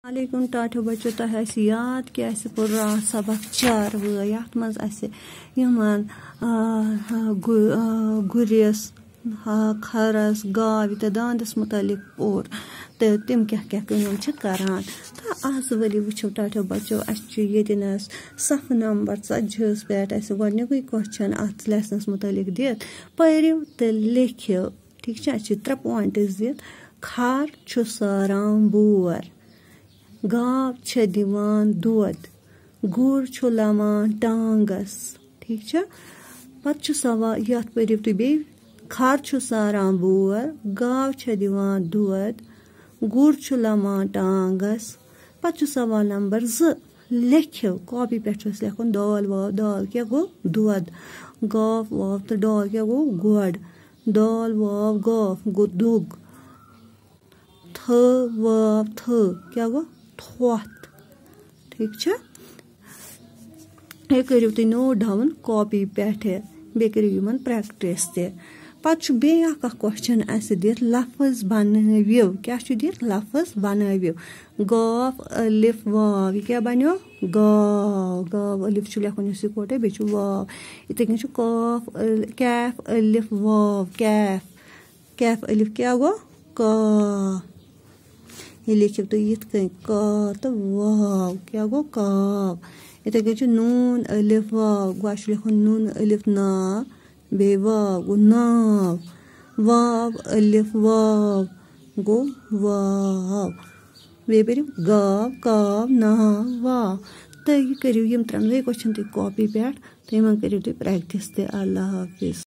वालेकुम टाठो बच्चों तह याद कि पोर रात सबक 4 यथ मज यमन गुरिस खरस गाव तो दांदस मुतलिक पोर तो तिम क्या करान तो आज वरी वो टाठो बच्चों अस सफ नंबर 40 पे गोडनिकुई क्वेश्चन अत लेसनस मुतलिक दित पढ़ो तो लिखो ठीक 3 पॉइंट्स दित खर छु सारान बोर गाव छ दिवान दूध गुर छु लमान टांगस ठीक पत सवाल यथ पढ़ो तुम बे खर छु सारान बोर गाव छ दिवान दूध गुर छु लमान टांगस पत सवाल नंबर 2 लिखो कॉपी पे लिखुन दाल वाव दाल क्या गो दूध गाव वाव तो डाल क्या गो गोड़ दाल वाव गाव गो दुग थ वाव थ क्या गो थोत ठीक ये करो तुम नोट डाउन कॉपी पे बे करो प्रैक्टिस पत क्वेश्चन दित लफ्ज बनवियो क्या दित लफ्ज बनवियो गाव अलिफ वाव यह क्या बनो गाव गाव अलिफ लिखुन इकोटे बे वाव इथे काफ कैफ अलिफ वाव कैफ कैफ अलिफ क्या गो का ये लिखो तो का तो वाव क्या गो काव इथे नून अलिफ वाव गोश लिखुन नून अलिफ ना बे वाव गो नाव वाव अलिफ वाव गो वाव बे पढ़ो गाव काव नाव वाव तो यह करो 3 क्वेश्चन तुम कॉपी पे तो इन करो तुम प्रैक्टिस अल्लाह हाफिज।